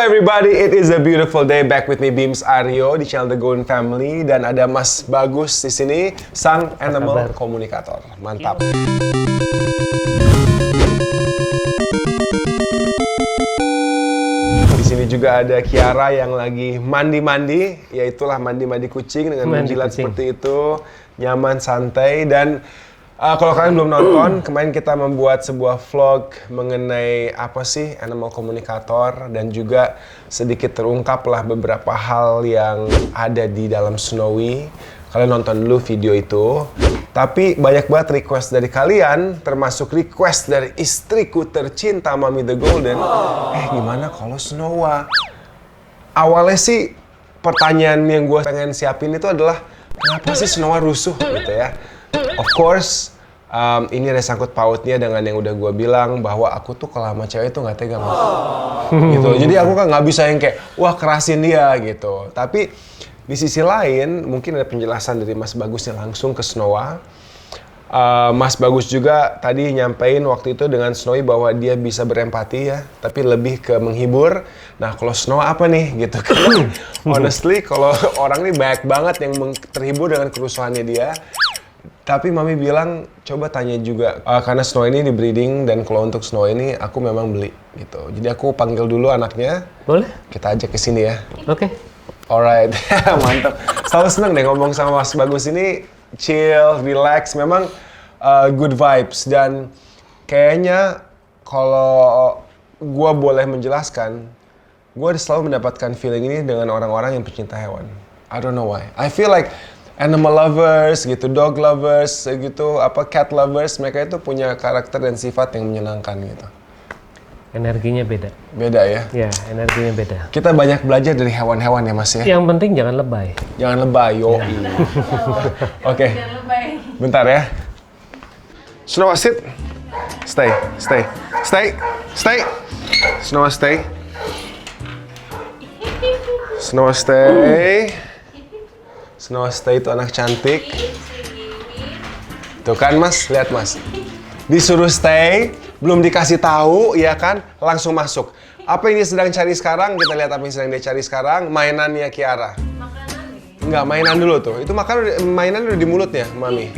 everybody, it is a beautiful day. Back with me Bims Aryo di channel The Golden Family dan ada Mas Bagus di sini, sang animal komunikator. Mantap. Di sini juga ada Kiara yang lagi mandi-mandi, yaitulah mandi-mandi kucing dengan menjilat seperti itu, nyaman, santai dan kalau kalian belum nonton, kemarin kita membuat sebuah vlog mengenai apa sih animal komunikator dan juga sedikit terungkaplah beberapa hal yang ada di dalam Snowy. Kalian nonton dulu video itu. Tapi banyak banget request dari kalian, termasuk request dari istriku tercinta Mami The Golden. Gimana kalau Snowa? Awalnya sih pertanyaan yang gue pengen siapin itu adalah kenapa sih Snowa rusuh gitu ya? Of course, ini ada sangkut pautnya dengan yang udah gue bilang bahwa aku tuh kalau sama cewek tuh nggak tega Mas. Gitu. Jadi aku kan nggak bisa yang kayak wah kerasin dia gitu. Tapi di sisi lain mungkin ada penjelasan dari Mas Bagusnya langsung ke Snowa. Mas Bagus juga tadi nyampein waktu itu dengan Snowy bahwa dia bisa berempati ya, tapi lebih ke menghibur. Nah kalau Snowa apa nih gitu kan? Honestly kalau orang nih banyak banget yang terhibur dengan kerusuhannya dia. Tapi Mami bilang, coba tanya juga, karena Snow ini di breeding dan kalau untuk Snow ini aku memang beli gitu. Jadi aku panggil dulu anaknya. Boleh? Kita ajak ke sini ya. Oke. Alright, mantap. Selalu seneng deh ngomong sama Mas Bagus ini, chill, relax, memang good vibes. Dan kayaknya kalau gue boleh menjelaskan, gue selalu mendapatkan feeling ini dengan orang-orang yang pecinta hewan. I don't know why. I feel like animal lovers gitu, dog lovers gitu, cat lovers, mereka itu punya karakter dan sifat yang menyenangkan gitu. Energinya beda. Beda ya? Ya, energinya beda. Kita banyak belajar dari hewan-hewan ya Mas ya? Yang penting jangan lebay. Jangan lebay, yo. Oke. Bentar ya. Snowa sit. Stay. Snowa stay. Snowa stay. Snow stay itu anak cantik. Tuh kan Mas, lihat Mas. Disuruh stay, belum dikasih tahu, ya kan, langsung masuk. Apa yang dia sedang cari sekarang? Kita lihat apa yang sedang dia cari sekarang. Mainannya Kiara. Makanan? Enggak, mainan dulu tuh. Itu mainan udah di mulutnya, Mami.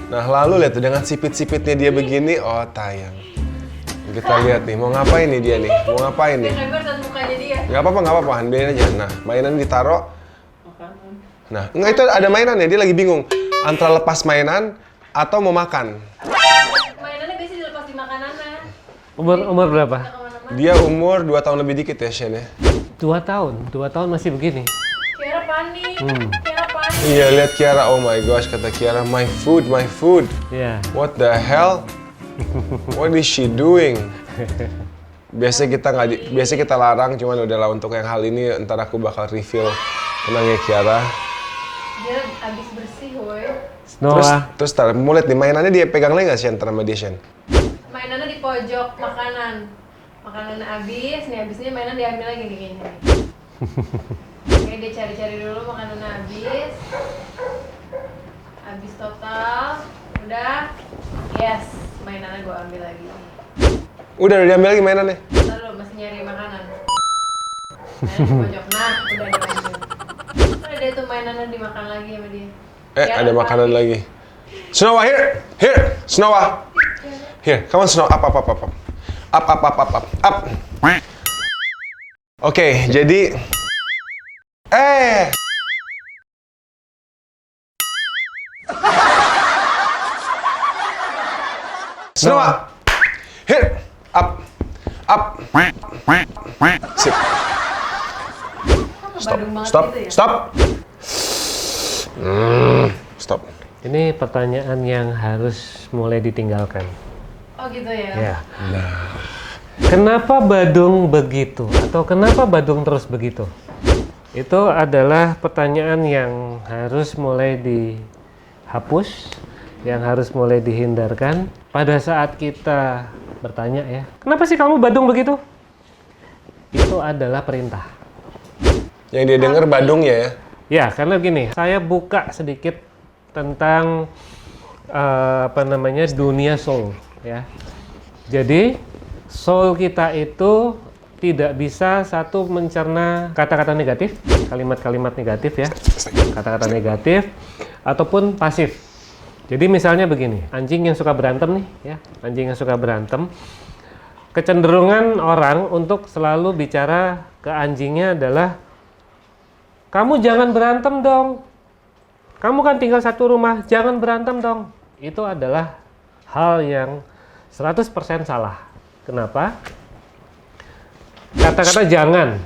Nah, lalu lihat tuh dengan sipit-sipitnya dia begini. Oh, tayang. Kita lihat nih, mau ngapain nih dia nih? Mau ngapain nih? Nggak apa-apa, biarin aja. Nah, mainan ditaruh. Nah, enggak itu ada mainannya, dia lagi bingung antara lepas mainan atau mau makan. Mainannya biasanya dilepas di makanannya. Umur berapa? Dia umur 2 tahun lebih dikit ya, Shen ya? 2 tahun masih begini. Kiara panik, Kiara panik. Iya, lihat Kiara, oh my gosh, kata Kiara, my food. Yeah. What the hell? What is she doing? Biasa kita larang, cuman udahlah untuk yang hal ini ntar aku bakal reveal. Tenang ya Kiara. Dia abis bersih, woi. Terus mau lihat nih mainannya dia pegang lagi nggak Shen sama dia Shen? Mainannya di pojok makanan. Makanannya abis ini mainan diambil lagi nih kayaknya. Oke, dia cari-cari dulu makanannya abis. Abis total, udah. Yes, mainannya gue ambil lagi. Udah diambil lagi mainannya? Ntar lo masih nyari makanan. Mainan di pojok, nah udah diambil. Ada tuh mainannya dimakan lagi sama dia. Ada makanan lagi. Snowa, here! Snowa! Here, come on Snow, up. Oke, jadi... Snowa! Here! Up! Sit. Stop. Ini pertanyaan yang harus mulai ditinggalkan. Oh gitu ya? Ya. Nah. Kenapa Badung begitu? Atau kenapa Badung terus begitu? Itu adalah pertanyaan yang harus mulai dihapus, yang harus mulai dihindarkan pada saat kita bertanya ya. Kenapa sih kamu Badung begitu? Itu adalah perintah. Yang dia dengar Badung ya? Ya, karena gini, saya buka sedikit tentang dunia soul ya. Jadi soul kita itu tidak bisa satu mencerna kata-kata negatif, kalimat-kalimat negatif ya, kata-kata negatif, ataupun pasif. Jadi misalnya begini, anjing yang suka berantem nih ya, anjing yang suka berantem, kecenderungan orang untuk selalu bicara ke anjingnya adalah, kamu jangan berantem dong, kamu kan tinggal satu rumah, jangan berantem dong. Itu adalah hal yang 100% salah. Kenapa? Kata-kata jangan,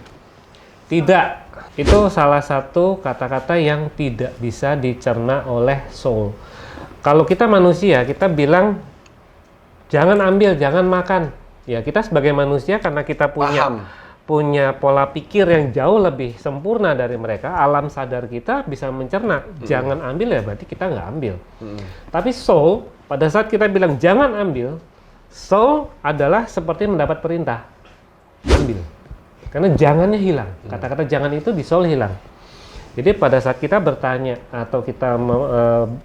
tidak, itu salah satu kata-kata yang tidak bisa dicerna oleh soul. Kalau kita manusia, kita bilang jangan ambil, jangan makan. Ya, kita sebagai manusia karena kita punya pola pikir yang jauh lebih sempurna dari mereka, alam sadar kita bisa mencerna jangan ambil, ya berarti kita nggak ambil. Tapi soul, pada saat kita bilang jangan ambil, soul adalah seperti mendapat perintah, ambil. Karena jangannya hilang, kata-kata jangan itu di soul hilang. Jadi pada saat kita bertanya atau kita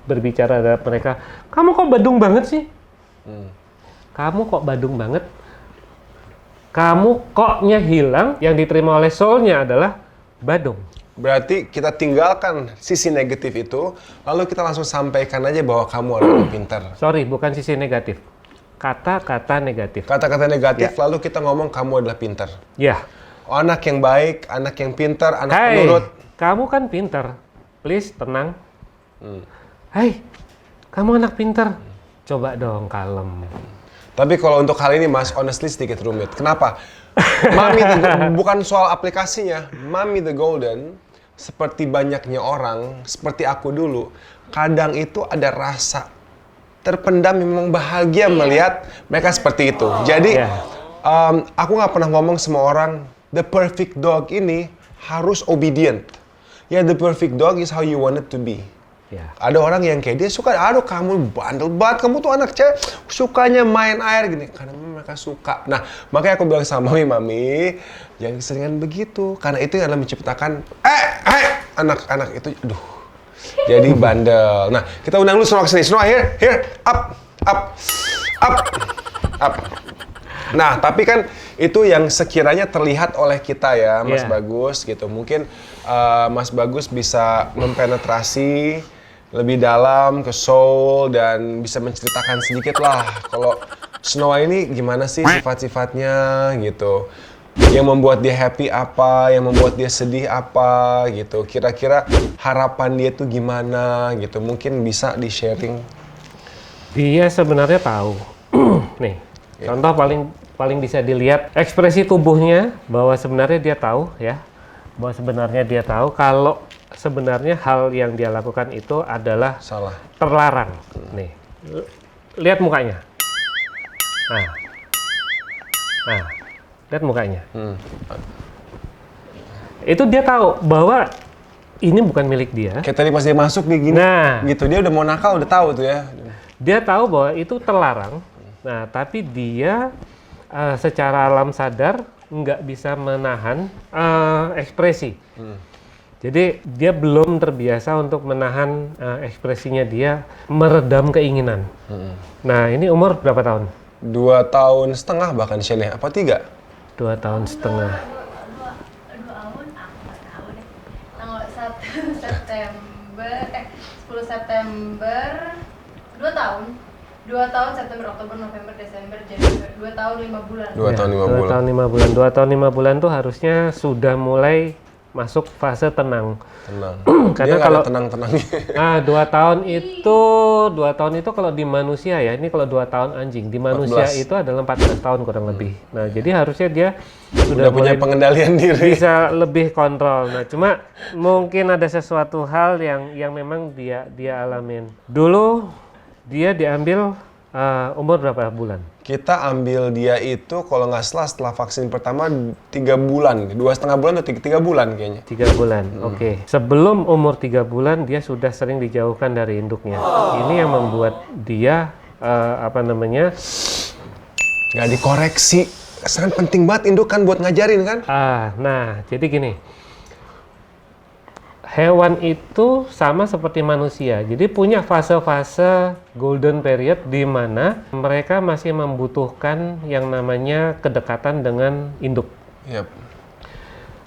berbicara dengan mereka, kamu kok badung banget sih? Kamu kok badung banget? Kamu koknya hilang, yang diterima oleh soulnya adalah badung. Berarti kita tinggalkan sisi negatif itu, lalu kita langsung sampaikan aja bahwa kamu adalah pintar. Sorry, bukan sisi negatif. Kata-kata negatif. Kata-kata negatif, lalu kita ngomong kamu adalah pintar. Ya. Oh, anak yang baik, anak yang pintar, anak Hai, penurut. kamu kan pintar. Please, tenang. Hai, kamu anak pintar. Coba dong, kalem. Tapi kalau untuk hal ini, Mas, honestly sedikit rumit. Kenapa? Bukan soal aplikasinya. Mami the Golden, seperti banyaknya orang, seperti aku dulu, kadang itu ada rasa terpendam, memang bahagia melihat mereka seperti itu. Jadi, aku nggak pernah ngomong sama orang, the perfect dog ini harus obedient. Ya, the perfect dog is how you want it to be. Ada orang yang kayak dia suka, aduh kamu bandel banget, kamu tuh anak cewek, sukanya main air gini. Karena mereka suka. Nah, makanya aku bilang sama Mami, jangan keseringan begitu. Karena itu yang adalah menciptakan, anak-anak itu, aduh, jadi bandel. Nah, kita undang dulu Snow ke sini. Snow, here, up. Nah, tapi kan itu yang sekiranya terlihat oleh kita ya, Mas Bagus gitu. Mungkin Mas Bagus bisa mempenetrasi lebih dalam ke soul dan bisa menceritakan sedikit lah kalau Snow ini gimana sih sifat-sifatnya gitu. Yang membuat dia happy apa, yang membuat dia sedih apa gitu. Kira-kira harapan dia tuh gimana gitu. Mungkin bisa di-sharing. Dia sebenarnya tahu. Nih, contoh paling bisa dilihat ekspresi tubuhnya bahwa sebenarnya dia tahu ya. Bahwa sebenarnya dia tahu kalau sebenarnya hal yang dia lakukan itu adalah salah, terlarang. Nih, lihat mukanya. Nah, lihat mukanya. Itu dia tahu bahwa ini bukan milik dia. Kayak tadi pas dia masuk dia gini, gitu. Dia udah mau nakal, udah tahu tuh ya. Dia tahu bahwa itu terlarang. Nah, tapi dia secara alam sadar nggak bisa menahan ekspresi. Jadi dia belum terbiasa untuk menahan ekspresinya, dia meredam keinginan. Nah, ini umur berapa tahun? 2 tahun setengah bahkan Shelly, apa 3? 2 tahun setengah. 10 September, 2 tahun. 2 tahun, September, Oktober, November, Desember, Januari, 2 tahun 5 bulan. 2 tahun 5 bulan. 2 tahun 5 bulan. 2 tahun 5 bulan tuh harusnya sudah mulai masuk fase tenang. Karena dia kalau tenang-tenangnya. 2 tahun itu kalau di manusia ya, ini kalau 2 tahun anjing, di manusia 14. itu adalah 14 tahun kurang lebih. Nah, jadi harusnya dia Udah punya pengendalian diri. Bisa lebih kontrol. Nah, cuma mungkin ada sesuatu hal yang memang dia alamin. Dulu dia diambil umur berapa bulan? Kita ambil dia itu kalau nggak salah setelah vaksin pertama 3 bulan, 2,5 bulan atau 3 bulan kayaknya. 3 bulan, oke. Sebelum umur 3 bulan dia sudah sering dijauhkan dari induknya. Ini yang membuat dia nggak dikoreksi. Sangat penting banget induk kan buat ngajarin kan? Nah, jadi gini. Hewan itu sama seperti manusia, jadi punya fase-fase golden period di mana mereka masih membutuhkan yang namanya kedekatan dengan induk. Yap.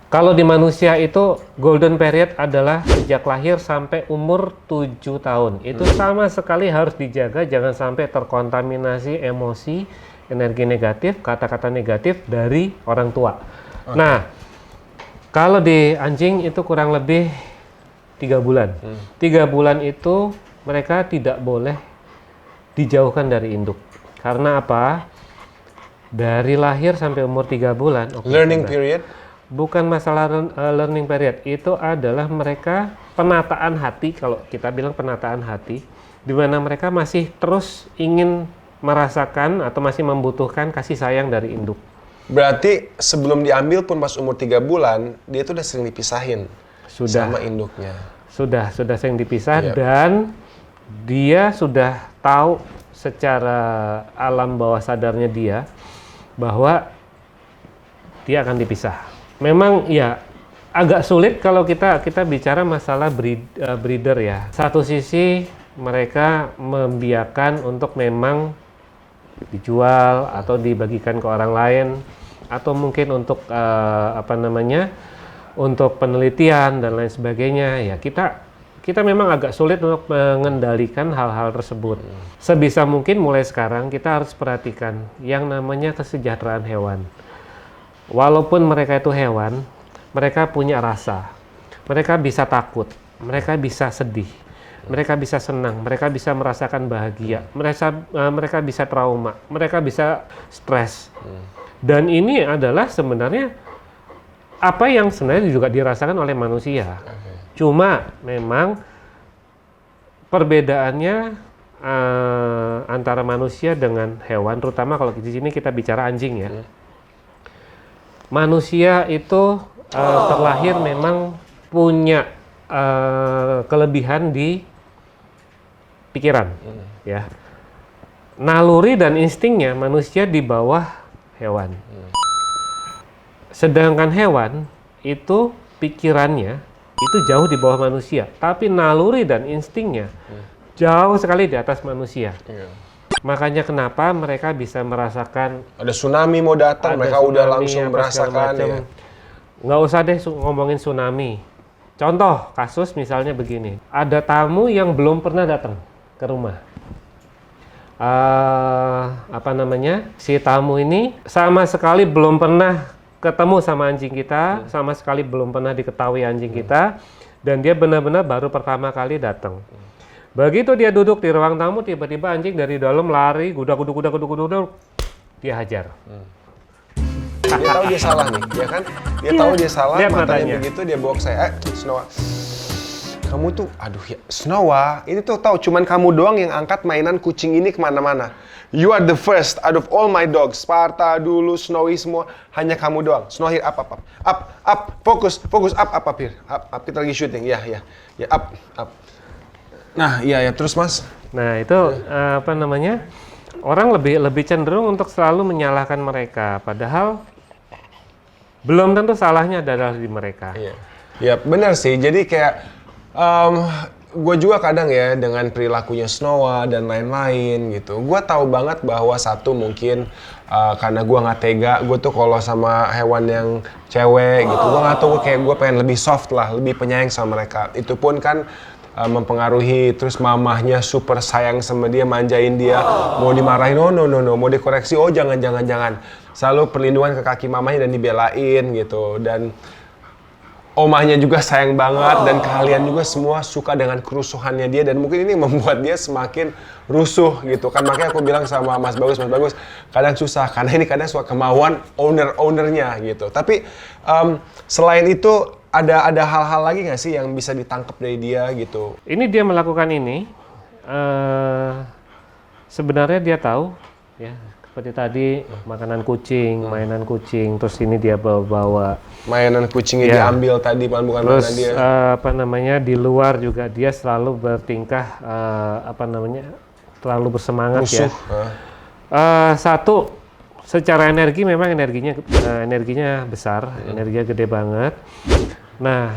Kalau di manusia itu golden period adalah sejak lahir sampai umur 7 tahun. Itu sama sekali harus dijaga, jangan sampai terkontaminasi emosi, energi negatif, kata-kata negatif dari orang tua. Nah, kalau di anjing itu kurang lebih 3 bulan. 3 bulan itu mereka tidak boleh dijauhkan dari induk. Karena apa? Dari lahir sampai umur 3 bulan. Learning period? Bukan masalah learning period, itu adalah mereka penataan hati, kalau kita bilang penataan hati, di mana mereka masih terus ingin merasakan atau masih membutuhkan kasih sayang dari induk. Berarti sebelum diambil pun pas umur 3 bulan, dia tuh udah sering dipisahin sama induknya. Sudah sering dipisah dan dia sudah tahu secara alam bawah sadarnya dia bahwa dia akan dipisah. Memang ya agak sulit kalau kita bicara masalah breeder ya. Satu sisi mereka membiarkan untuk memang dijual atau dibagikan ke orang lain atau mungkin untuk untuk penelitian dan lain sebagainya. Ya kita memang agak sulit untuk mengendalikan hal-hal tersebut. Sebisa mungkin mulai sekarang kita harus perhatikan yang namanya kesejahteraan hewan. Walaupun mereka itu hewan, mereka punya rasa. Mereka bisa takut, mereka bisa sedih, mereka bisa senang, mereka bisa merasakan bahagia, mereka bisa trauma, mereka bisa stres. Dan ini adalah sebenarnya apa yang sebenarnya juga dirasakan oleh manusia. Cuma memang perbedaannya antara manusia dengan hewan, terutama kalau di sini kita bicara anjing ya. Manusia itu terlahir memang punya kelebihan di pikiran, ya. Naluri dan instingnya manusia di bawah hewan. Sedangkan hewan itu pikirannya itu jauh di bawah manusia, tapi naluri dan instingnya jauh sekali di atas manusia. Makanya kenapa mereka bisa merasakan ada tsunami mau datang, mereka udah langsung merasakan ya. Nggak usah deh ngomongin tsunami. Contoh kasus misalnya begini, ada tamu yang belum pernah datang ke rumah. Si tamu ini sama sekali belum pernah ketemu sama anjing kita, sama sekali belum pernah diketahui anjing kita, dan dia benar-benar baru pertama kali datang. Begitu dia duduk di ruang tamu, tiba-tiba anjing dari dalam lari, gudak, dia hajar. Dia tahu dia salah nih, ya kan? Dia tahu dia salah, matanya begitu, dia bawa ke saya, Snowa, kamu tuh, aduh ya, Snowa, ini tuh tahu, cuman kamu doang yang angkat mainan kucing ini kemana-mana. You are the first out of all my dogs, Sparta dulu, Snowy semua, hanya kamu doang. Snowy, up, fokus, up, here, up, kita lagi syuting, ya, up. Nah, iya, terus Mas. Nah, itu orang lebih cenderung untuk selalu menyalahkan mereka, padahal belum tentu salahnya adalah di mereka. Iya, benar sih. Jadi kayak gue juga kadang ya dengan perilakunya Snowa dan lain-lain gitu. Gue tahu banget bahwa satu mungkin karena gue nggak tega, gue tuh kalau sama hewan yang cewek gitu, gue nggak tahu kayak gue pengen lebih soft lah, lebih penyayang sama mereka. Itu pun kan mempengaruhi, terus mamahnya super sayang sama dia, manjain dia, mau dimarahin, no, mau dikoreksi, oh jangan, selalu perlindungan ke kaki mamahnya dan dibelain gitu, dan omahnya juga sayang banget, dan kalian juga semua suka dengan kerusuhannya dia, dan mungkin ini membuat dia semakin rusuh gitu kan. Makanya aku bilang sama Mas Bagus, kadang susah, karena ini kadang suka kemauan ownernya gitu. Tapi selain itu, ada hal-hal lagi nggak sih yang bisa ditangkap dari dia gitu? Ini dia melakukan ini, sebenarnya dia tahu, ya seperti tadi makanan kucing, mainan kucing, terus ini dia bawa mainan kucingnya diambil tadi, bukan terus, mainan dia. Di luar juga dia selalu bertingkah, terlalu bersemangat. Rusuh. Satu, secara energi memang energinya besar, energinya gede banget. Nah,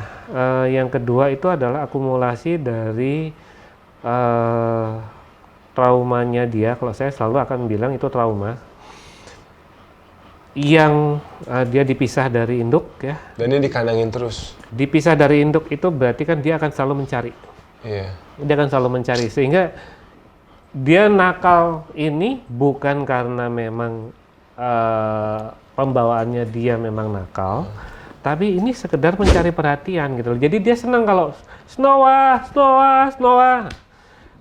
yang kedua itu adalah akumulasi dari traumanya dia. Kalau saya selalu akan bilang itu trauma. yang dia dipisah dari induk ya. Dan dia dikandangin terus. Dipisah dari induk itu berarti kan dia akan selalu mencari. Iya. Dia akan selalu mencari sehingga dia nakal ini bukan karena memang pembawaannya dia memang nakal, tapi ini sekedar mencari perhatian gitu loh. Jadi dia senang kalau Snowa.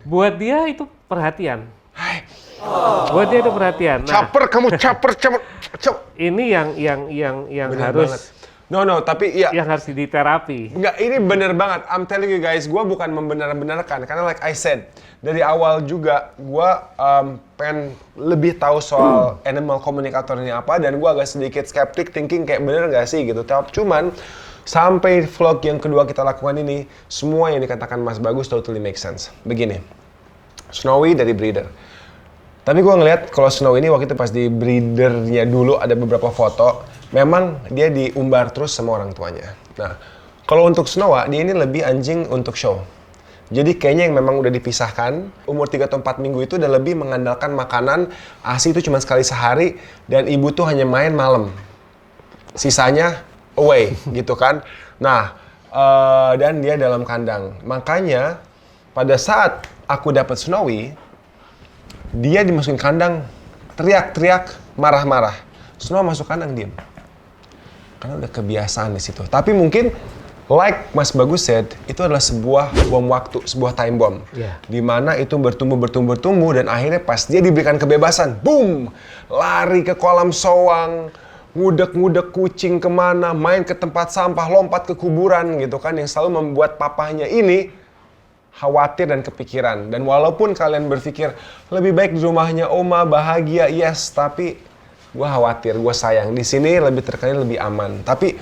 Buat dia itu perhatian. Buat dia itu perhatian. Nah, caper. ini yang Bener harus banget. No, tapi iya. yang harus diterapi. Enggak, ini bener banget. I'm telling you guys, gue bukan membenar-benarkan. Karena like I said, dari awal juga gue pengen lebih tahu soal animal communicator ini apa. Dan gue agak sedikit skeptik, thinking kayak bener gak sih gitu. Cuman, sampai vlog yang kedua kita lakukan ini, semua yang dikatakan Mas Bagus totally make sense. Begini, Snowy dari breeder. Tapi gue ngeliat kalau Snowy ini waktu itu pas di breedernya dulu ada beberapa foto, memang dia diumbar terus sama orang tuanya. Nah, kalau untuk Snowa, dia ini lebih anjing untuk show. Jadi kayaknya yang memang udah dipisahkan, umur 3 atau 4 minggu itu udah lebih mengandalkan makanan, ASI itu cuma sekali sehari, dan ibu tuh hanya main malam. Sisanya away, gitu kan. Nah, dan dia dalam kandang. Makanya, pada saat aku dapat Snowy, dia dimasukin kandang, teriak-teriak, marah-marah. Snow masuk kandang, diem. Karena udah kebiasaan di situ. Tapi mungkin, like Mas Bagus said, itu adalah sebuah bom waktu, sebuah time bomb. Yeah. Dimana itu bertumbuh, dan akhirnya pas dia diberikan kebebasan, boom! Lari ke kolam soang, ngudek-ngudek kucing kemana, main ke tempat sampah, lompat ke kuburan gitu kan, yang selalu membuat papahnya ini khawatir dan kepikiran. Dan walaupun kalian berpikir, lebih baik di rumahnya Oma, bahagia, yes, tapi gue khawatir, gue sayang. Di sini lebih terkenal, lebih aman. Tapi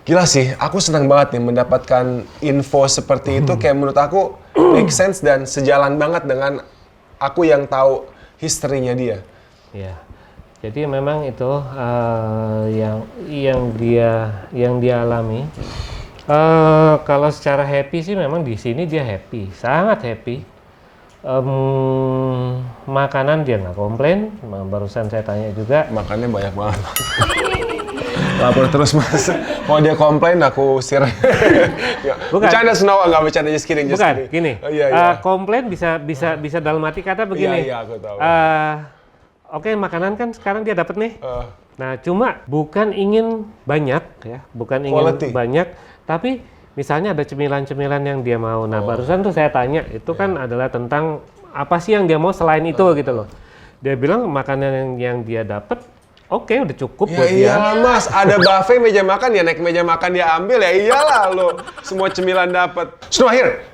gila sih, aku senang banget nih mendapatkan info seperti itu. Kayak menurut aku make sense dan sejalan banget dengan aku yang tahu historinya dia. Ya, jadi memang itu yang dia alami. Kalau secara happy sih memang di sini dia happy, sangat happy. Makanan dia nggak komplain, barusan saya tanya juga. Makannya banyak banget. Lapor terus Mas. Kalau dia komplain aku usir. Bukan. Bercanda Snow, nggak bercanda, just kidding. Bukan, gini. Oh, iya. Komplain bisa dalam arti kata begini. Iya, aku tahu. Oke, makanan kan sekarang dia dapat nih. Nah, cuma bukan ingin banyak ya, bukan ingin Quality. banyak, tapi misalnya ada cemilan-cemilan yang dia mau. Nah, barusan tuh saya tanya, itu kan adalah tentang apa sih yang dia mau selain itu gitu loh. Dia bilang makanan yang dia dapat, oke, udah cukup buat dia. Iyalah Mas, ada buffet meja makan ya, naik meja makan dia ambil ya, iyalah lo. Semua cemilan dapat. Snowa here.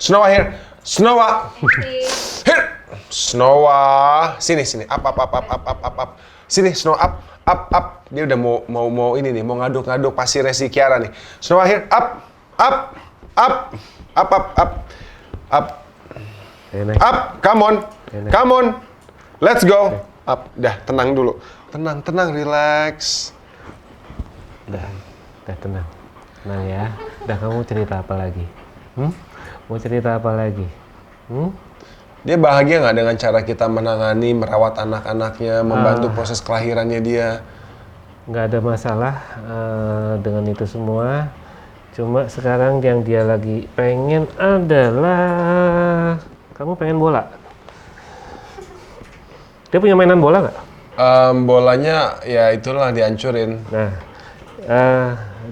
Here. Snowa, sini. Up. Sini Snow up. Dia udah mau ini nih, mau ngaduk pasirnya si Kiara nih. Snowa here, up. Come on. Let's go. Up. Dah, tenang dulu. Tenang, relax. Udah tenang. Tenang ya. Udah, kamu cerita apa lagi? Mau cerita apa lagi? Dia bahagia nggak dengan cara kita menangani, merawat anak-anaknya, membantu proses kelahirannya dia? Nggak ada masalah dengan itu semua. Cuma sekarang yang dia lagi pengen adalah, kamu pengen bola. Dia punya mainan bola nggak? Bolanya ya itulah dihancurin. Nah,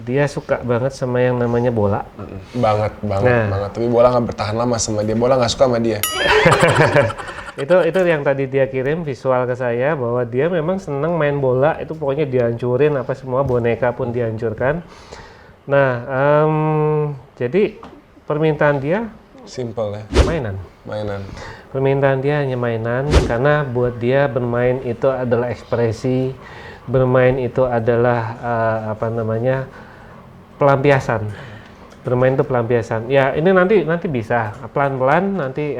dia suka banget sama yang namanya bola. Banget. Tapi bola nggak bertahan lama sama dia. Bola nggak suka sama dia. itu yang tadi dia kirim visual ke saya bahwa dia memang seneng main bola. Itu pokoknya dihancurin, apa semua boneka pun dihancurkan. Nah, jadi permintaan dia Simple ya. mainan. Permintaan dia hanya mainan karena buat dia bermain itu adalah ekspresi, bermain itu adalah pelampiasan. Bermain itu pelampiasan. Ya ini nanti bisa pelan-pelan nanti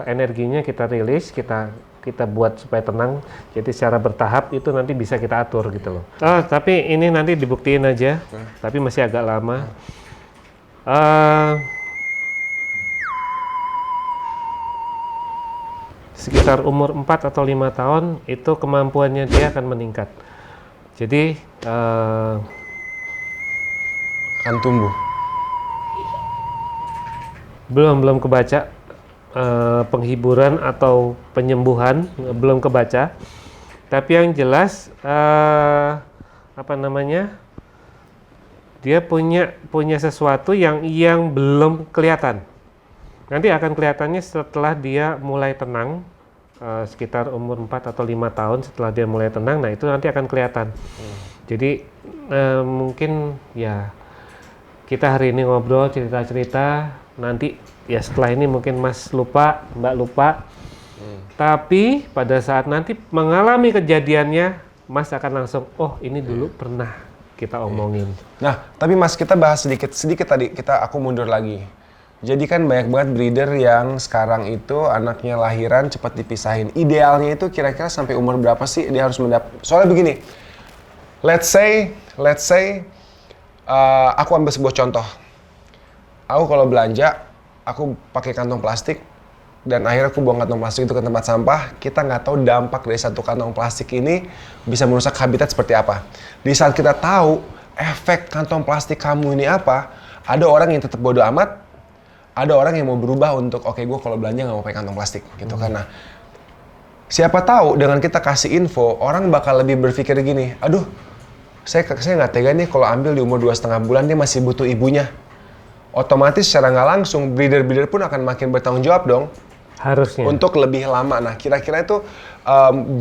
energinya kita rilis, kita buat supaya tenang. Jadi secara bertahap itu nanti bisa kita atur gitu loh. Tapi ini nanti dibuktiin aja. Tapi masih agak lama. Sekitar umur 4 atau 5 tahun itu kemampuannya dia akan meningkat. Jadi Akan tumbuh. belum kebaca penghiburan atau penyembuhan, belum kebaca. Tapi yang jelas apa namanya, dia punya sesuatu yang belum kelihatan. Nanti akan kelihatannya setelah dia mulai tenang, sekitar umur 4 atau 5 tahun setelah dia mulai tenang. Nah itu nanti akan kelihatan. Jadi mungkin ya kita hari ini ngobrol cerita-cerita, nanti ya setelah ini mungkin Mas lupa, Mbak lupa. Tapi pada saat nanti mengalami kejadiannya, Mas akan langsung, oh ini dulu pernah kita omongin. Nah, tapi Mas, kita bahas sedikit tadi, aku mundur lagi. Jadi kan banyak banget breeder yang sekarang itu anaknya lahiran cepat dipisahin. Idealnya itu kira-kira sampai umur berapa sih dia harus Soalnya begini, let's say aku ambil sebuah contoh. Aku kalau belanja, aku pakai kantong plastik, dan akhirnya aku buang kantong plastik itu ke tempat sampah. Kita nggak tahu dampak dari satu kantong plastik ini bisa merusak habitat seperti apa. Di saat kita tahu efek kantong plastik kamu ini apa, ada orang yang tetap bodo amat, ada orang yang mau berubah untuk, oke, gue kalau belanja nggak mau pakai kantong plastik, gitu kan. Nah, siapa tahu dengan kita kasih info, orang bakal lebih berpikir gini, aduh, saya nggak tega nih kalau ambil di umur 2,5 bulan, dia masih butuh ibunya. Otomatis secara nggak langsung, breeder-breeder pun akan makin bertanggung jawab dong. Harusnya. Untuk lebih lama. Nah, kira-kira itu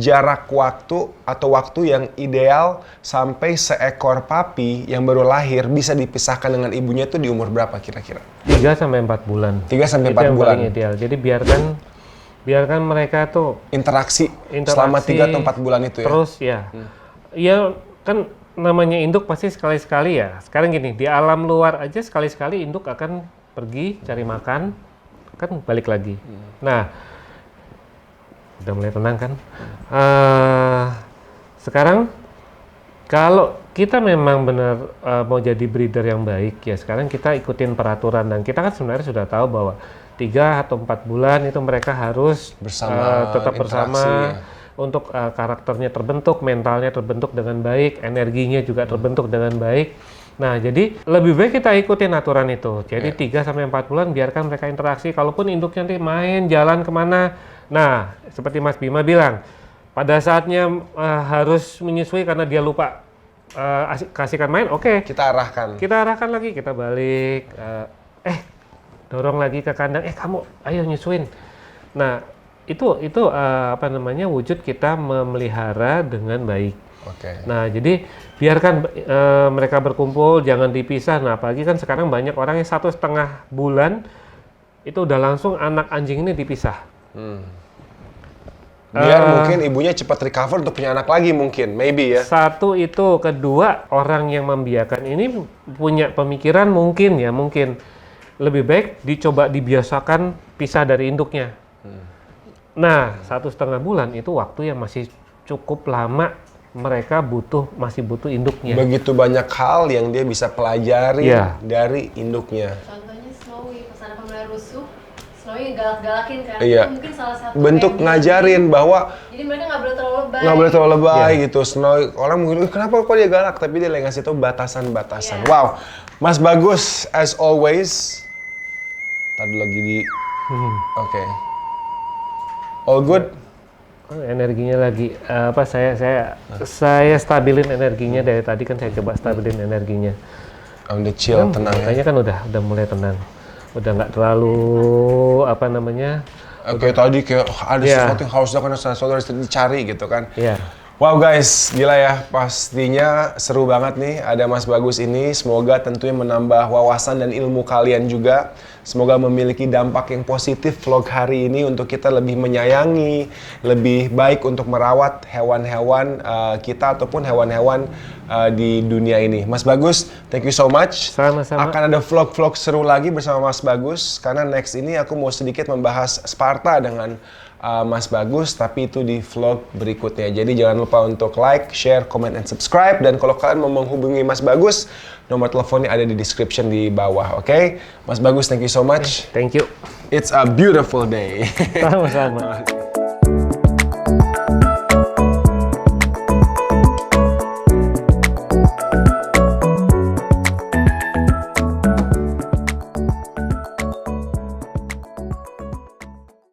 jarak waktu atau waktu yang ideal sampai seekor papi yang baru lahir bisa dipisahkan dengan ibunya itu di umur berapa kira-kira? 3-4 bulan. 3-4 Itu yang bulan. paling ideal. Jadi biarkan mereka tuh Interaksi selama 3 atau 4 bulan itu ya? Terus ya. Ya kan namanya induk pasti sekali-sekali ya. Sekarang gini, di alam luar aja sekali-sekali induk akan pergi cari makan, kan balik lagi. Nah, udah mulai tenang kan? Sekarang kalau kita memang benar mau jadi breeder yang baik, ya sekarang kita ikutin peraturan, dan kita kan sebenarnya sudah tahu bahwa 3 atau 4 bulan itu mereka harus tetap bersama ya. Untuk karakternya terbentuk, mentalnya terbentuk dengan baik, energinya juga terbentuk dengan baik. Nah, jadi lebih baik kita ikutin aturan itu. Jadi 3-4 bulan biarkan mereka interaksi. Kalaupun induknya nanti main, jalan kemana. Nah, seperti Mas Bima bilang, pada saatnya harus menyusui karena dia lupa kasihkan main, oke. Kita arahkan. Kita arahkan lagi, kita balik. Dorong lagi ke kandang, kamu ayo nyusuin. Nah, itu apa namanya, wujud kita memelihara dengan baik. Nah, jadi biarkan mereka berkumpul, jangan dipisah. Nah, apalagi kan sekarang banyak orang yang 1,5 bulan itu udah langsung anak anjing ini dipisah. Biar mungkin ibunya cepat recover untuk punya anak lagi mungkin, maybe ya. Satu itu, kedua orang yang membiarkan ini punya pemikiran mungkin lebih baik dicoba dibiasakan pisah dari induknya. Nah, 1,5 bulan itu waktu yang masih cukup lama, mereka masih butuh induknya. Begitu banyak hal yang dia bisa pelajari dari induknya. Contohnya Snowy, pas anak pemula rusuh, Snowy galak-galakin kan. Iya. Itu mungkin salah satu bentuk ngajarin bahwa jadi mereka nggak boleh terlalu lebay. Nggak boleh terlalu lebay gitu. Snowy, orang mungkin, kenapa kok dia galak? Tapi dia lagi ngasih tau batasan-batasan. Wow, Mas Bagus, as always. Tadi lagi di... Oke. All good? Energinya lagi saya stabilin energinya dari tadi, kan saya coba stabilin energinya. Udah chill, tenang ya. Kayaknya kan udah mulai tenang. Udah nggak terlalu apa namanya? Kayak tadi kayak ada sesuatu yang harus dilakukan, sesuatu harus dicari gitu kan. Iya. Wow guys, gila ya, pastinya seru banget nih ada Mas Bagus ini. Semoga tentunya menambah wawasan dan ilmu kalian juga. Semoga memiliki dampak yang positif vlog hari ini untuk kita lebih menyayangi, lebih baik untuk merawat hewan-hewan kita ataupun hewan-hewan di dunia ini. Mas Bagus, thank you so much. Sama-sama. Akan ada vlog-vlog seru lagi bersama Mas Bagus, karena next ini aku mau sedikit membahas Sparta dengan Mas Bagus, tapi itu di vlog berikutnya. Jadi jangan lupa untuk like, share, comment, and subscribe. Dan kalau kalian mau menghubungi Mas Bagus, nomor teleponnya ada di description di bawah, oke? Mas Bagus, thank you so much. Thank you. It's a beautiful day. Sama-sama.